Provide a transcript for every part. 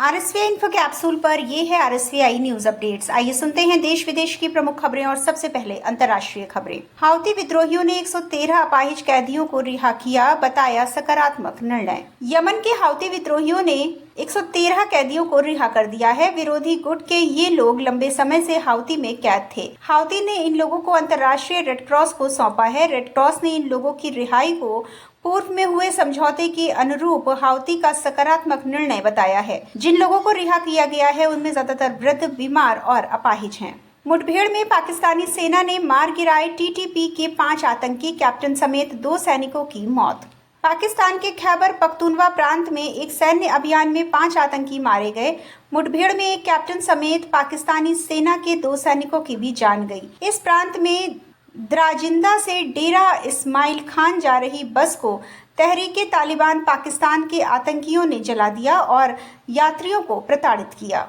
आरएसवीआई info capsule पर ये है आरएसवीआई न्यूज अपडेट्स। आइए सुनते हैं देश विदेश की प्रमुख खबरें और सबसे पहले अंतर्राष्ट्रीय खबरें। हाउती विद्रोहियों ने 113 अपाहिज कैदियों को रिहा किया, बताया सकारात्मक निर्णय। यमन के हाउती विद्रोहियों ने 113 कैदियों को रिहा कर दिया है। विरोधी गुट के ये लोग लंबे समय से हाउती में कैद थे। हाउती ने इन लोगों को अंतर्राष्ट्रीय रेड क्रॉस को सौंपा है। रेड क्रॉस ने इन लोगों की रिहाई को पूर्व में हुए समझौते के अनुरूप हाउती का सकारात्मक निर्णय बताया है। जिन लोगों को रिहा किया गया है उनमें ज्यादातर वृद्ध, बीमार और अपाहिज हैं। मुठभेड़ में पाकिस्तानी सेना ने मार गिराए टीटीपी के 5 आतंकी, कैप्टन समेत 2 सैनिकों की मौत। पाकिस्तान के खैबर पख्तूनवा प्रांत में एक सैन्य अभियान में 5 आतंकी मारे गए। मुठभेड़ में एक कैप्टन समेत पाकिस्तानी सेना के 2 सैनिकों की भी जान गई। इस प्रांत में द्राजिंदा से डेरा इस्माइल खान जा रही बस को तहरीके तालिबान पाकिस्तान के आतंकियों ने जला दिया और यात्रियों को प्रताड़ित किया।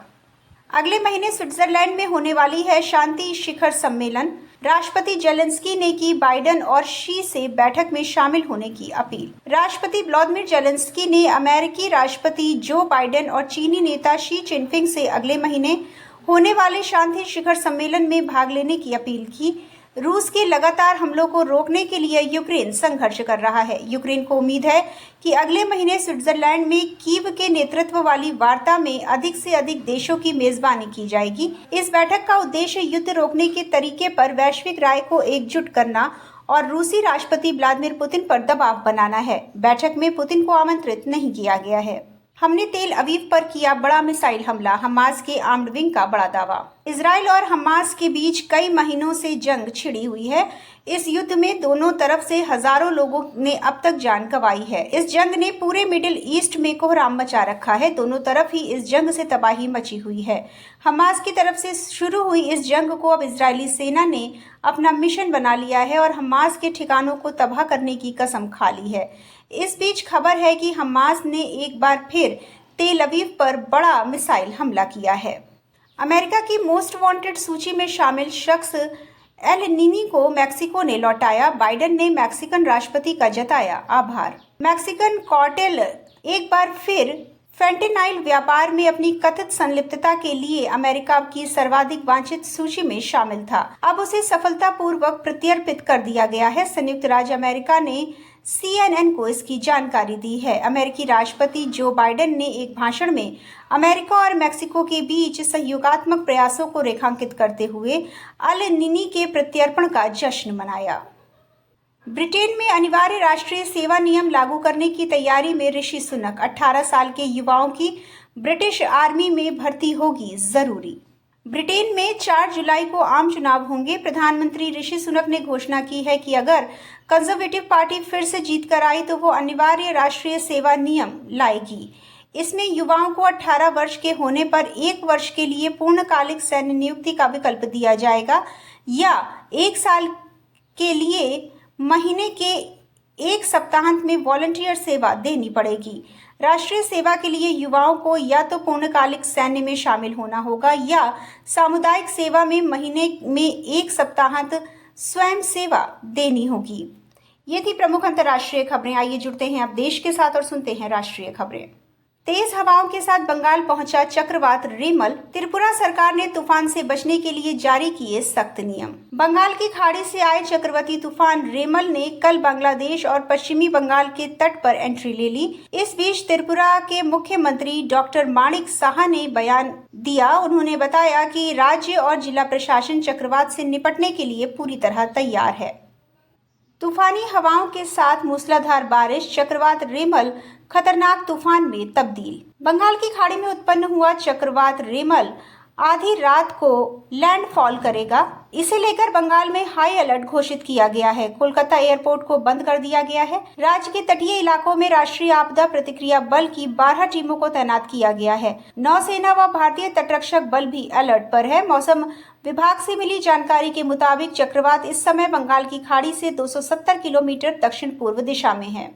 अगले महीने स्विट्जरलैंड में होने वाली है शांति शिखर सम्मेलन। राष्ट्रपति जेलेंस्की ने की बाइडेन और शी से बैठक में शामिल होने की अपील। राष्ट्रपति व्लादिमीर जेलेंस्की ने अमेरिकी राष्ट्रपति जो बाइडेन और चीनी नेता शी जिनपिंग से अगले महीने होने वाले शांति शिखर सम्मेलन में भाग लेने की अपील की। रूस के लगातार हमलों को रोकने के लिए यूक्रेन संघर्ष कर रहा है। यूक्रेन को उम्मीद है कि अगले महीने स्विट्जरलैंड में कीव के नेतृत्व वाली वार्ता में अधिक से अधिक देशों की मेजबानी की जाएगी। इस बैठक का उद्देश्य युद्ध रोकने के तरीके पर वैश्विक राय को एकजुट करना और रूसी राष्ट्रपति व्लादिमीर पुतिन पर दबाव बनाना है। बैठक में पुतिन को आमंत्रित नहीं किया गया है। हमने तेल अवीव पर किया बड़ा मिसाइल हमला, हमास के आर्म्ड विंग का बड़ा दावा। इजराइल और हमास के बीच कई महीनों से जंग छिड़ी हुई है। इस युद्ध में दोनों तरफ से हजारों लोगों ने अब तक जान गंवाई है। इस जंग ने पूरे मिडिल ईस्ट में कोहराम मचा रखा है। दोनों तरफ ही इस जंग से तबाही मची हुई है। हमास की तरफ से शुरू हुई इस जंग को अब इजरायली सेना ने अपना मिशन बना लिया है और हमास के ठिकानों को तबाह करने की कसम खा ली है। इस बीच खबर है कि हमास ने एक बार फिर तेल अवीव पर बड़ा मिसाइल हमला किया है। अमेरिका की मोस्ट वांटेड सूची में शामिल शख्स एल नीनी को मैक्सिको ने लौटाया। बाइडेन ने मैक्सिकन राष्ट्रपति का जताया आभार। मैक्सिकन कार्टेल एक बार फिर फेंटेनाइल व्यापार में अपनी कथित संलिप्तता के लिए अमेरिका की सर्वाधिक वांछित सूची में शामिल था। अब उसे सफलतापूर्वक प्रत्यर्पित कर दिया गया है। संयुक्त राज्य अमेरिका ने CNN को इसकी जानकारी दी है। अमेरिकी राष्ट्रपति जो बाइडेन ने एक भाषण में अमेरिका और मैक्सिको के बीच सहयोगात्मक प्रयासों को रेखांकित करते हुए अल नीनी के प्रत्यर्पण का जश्न मनाया। ब्रिटेन में अनिवार्य राष्ट्रीय सेवा नियम लागू करने की तैयारी में ऋषि सुनक। 18 साल के युवाओं की ब्रिटिश आर्मी में भर्ती होगी जरूरी। ब्रिटेन में 4 जुलाई को आम चुनाव होंगे। प्रधानमंत्री ऋषि सुनक ने घोषणा की है कि अगर कंजर्वेटिव पार्टी फिर से जीत कर आई तो वो अनिवार्य राष्ट्रीय सेवा नियम लाएगी। इसमें युवाओं को 18 वर्ष के होने पर 1 वर्ष के लिए पूर्णकालिक सैन्य नियुक्ति का विकल्प दिया जाएगा या 1 साल के लिए महीने के 1 सप्ताहांत में वॉलंटियर सेवा देनी पड़ेगी। राष्ट्रीय सेवा के लिए युवाओं को या तो पूर्णकालिक सैन्य में शामिल होना होगा या सामुदायिक सेवा में महीने में 1 सप्ताहांत स्वयं सेवा देनी होगी। ये थी प्रमुख अंतर्राष्ट्रीय खबरें। आइए जुड़ते हैं अब देश के साथ और सुनते हैं राष्ट्रीय खबरें। तेज हवाओं के साथ बंगाल पहुंचा चक्रवात रेमल। त्रिपुरा सरकार ने तूफान से बचने के लिए जारी किए सख्त नियम। बंगाल की खाड़ी से आए चक्रवाती तूफान रेमल ने कल बांग्लादेश और पश्चिमी बंगाल के तट पर एंट्री ले ली। इस बीच त्रिपुरा के मुख्यमंत्री डॉक्टर माणिक साहा ने बयान दिया। उन्होंने बताया कि राज्य और जिला प्रशासन चक्रवात से निपटने के लिए पूरी तरह तैयार है। तूफानी हवाओं के साथ मूसलाधार बारिश, चक्रवात रेमल खतरनाक तूफान में तब्दील। बंगाल की खाड़ी में उत्पन्न हुआ चक्रवात रेमल आधी रात को लैंडफॉल करेगा। इसे लेकर बंगाल में हाई अलर्ट घोषित किया गया है। कोलकाता एयरपोर्ट को बंद कर दिया गया है। राज्य के तटीय इलाकों में राष्ट्रीय आपदा प्रतिक्रिया बल की 12 टीमों को तैनात किया गया है। नौसेना व भारतीय तटरक्षक बल भी अलर्ट पर है। मौसम विभाग से मिली जानकारी के मुताबिक चक्रवात इस समय बंगाल की खाड़ी से 270 किलोमीटर दक्षिण पूर्व दिशा में है।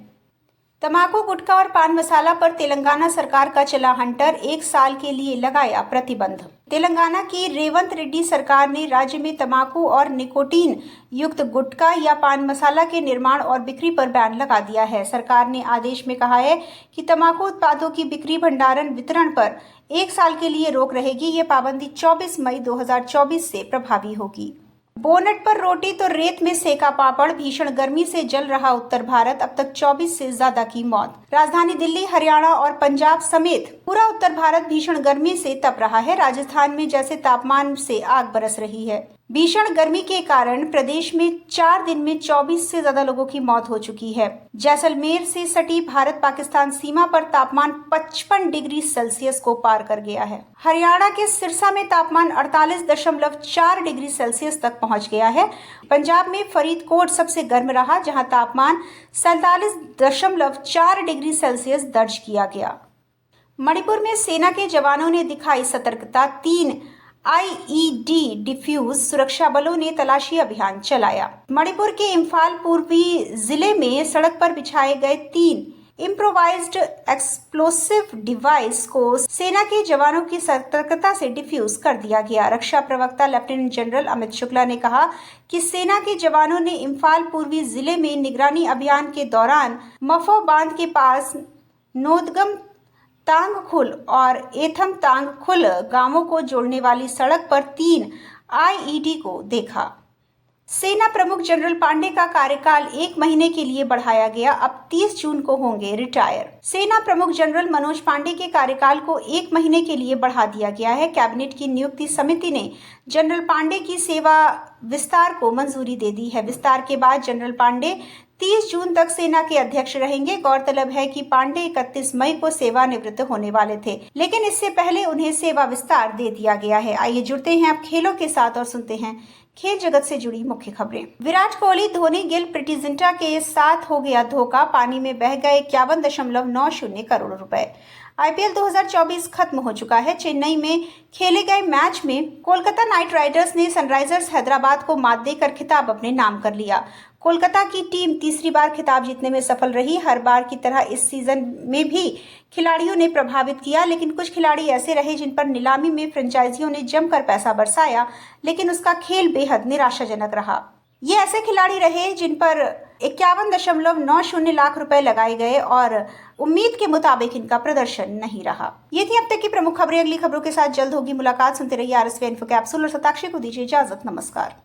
तंबाकू, गुटखा और पान मसाला पर तेलंगाना सरकार का चला हंटर, 1 साल के लिए लगाया प्रतिबंध। तेलंगाना की रेवंत रेड्डी सरकार ने राज्य में तंबाकू और निकोटीन युक्त गुटखा या पान मसाला के निर्माण और बिक्री पर बैन लगा दिया है। सरकार ने आदेश में कहा है कि तंबाकू उत्पादों की बिक्री, भंडारण, वितरण पर 1 साल के लिए रोक रहेगी। ये पाबंदी 24 मई 2024 से प्रभावी होगी। बोनट पर रोटी तो रेत में सेका पापड़, भीषण गर्मी से जल रहा उत्तर भारत, अब तक 24 से ज्यादा की मौत। राजधानी दिल्ली, हरियाणा और पंजाब समेत पूरा उत्तर भारत भीषण गर्मी से तप रहा है। राजस्थान में जैसे तापमान से आग बरस रही है। भीषण गर्मी के कारण प्रदेश में 4 दिन में 24 से ज्यादा लोगों की मौत हो चुकी है। जैसलमेर से सटी भारत पाकिस्तान सीमा पर तापमान 55 डिग्री सेल्सियस को पार कर गया है। हरियाणा के सिरसा में तापमान 48.4 डिग्री सेल्सियस तक पहुंच गया है। पंजाब में फरीदकोट सबसे गर्म रहा, जहां तापमान 47.4 डिग्री सेल्सियस दर्ज किया गया। मणिपुर में सेना के जवानों ने दिखाई सतर्कता, 3 IED डिफ्यूज, सुरक्षा बलों ने तलाशी अभियान चलाया। मणिपुर के इम्फाल पूर्वी जिले में सड़क पर बिछाए गए 3 इम्प्रोवाइज्ड एक्सप्लोसिव डिवाइस को सेना के जवानों की सतर्कता से डिफ्यूज कर दिया गया। रक्षा प्रवक्ता लेफ्टिनेंट जनरल अमित शुक्ला ने कहा कि सेना के जवानों ने इम्फाल पूर्वी जिले में निगरानी अभियान के दौरान मफो बांध के पास नोदगम तांगखुल और एथम तांगखुल गांवों को जोड़ने वाली सड़क पर 3 IED को देखा। सेना प्रमुख जनरल पांडे का कार्यकाल 1 महीने के लिए बढ़ाया गया, अब 30 जून को होंगे रिटायर। सेना प्रमुख जनरल मनोज पांडे के कार्यकाल को 1 महीने के लिए बढ़ा दिया गया है। कैबिनेट की नियुक्ति समिति ने जनरल पांडे की सेवा विस्तार को मंजूरी दे दी है। विस्तार के बाद जनरल पांडे 30 जून तक सेना के अध्यक्ष रहेंगे। गौरतलब है कि पांडे 31 मई को सेवानिवृत्त होने वाले थे, लेकिन इससे पहले उन्हें सेवा विस्तार दे दिया गया है। आइए जुड़ते हैं अब खेलों के साथ और सुनते हैं खेल जगत से जुड़ी मुख्य खबरें। विराट कोहली, धोनी, गिल, प्रीति जिंटा के साथ हो गया धोखा, पानी में बह गए 51.90 करोड़ रुपए। IPL 2024 खत्म हो चुका है। चेन्नई में खेले गए मैच में कोलकाता नाइट राइडर्स ने सनराइजर्स हैदराबाद को मात देकर खिताब अपने नाम कर लिया। कोलकाता की टीम तीसरी बार खिताब जीतने में सफल रही। हर बार की तरह इस सीजन में भी खिलाड़ियों ने प्रभावित किया, लेकिन कुछ खिलाड़ी ऐसे रहे जिन पर नीलामी में फ्रेंचाइजियों ने जमकर पैसा बरसाया, लेकिन उसका खेल बेहद निराशाजनक रहा। ये ऐसे खिलाड़ी रहे जिन पर 51.90 लाख रुपए लगाए गए और उम्मीद के मुताबिक इनका प्रदर्शन नहीं रहा। ये थी अब तक की प्रमुख खबरें। अगली खबरों के साथ जल्द होगी मुलाकात। सुनते रहिए RSV इन्फो कैप्सूल और सताक्षी को दीजिए इजाजत। नमस्कार।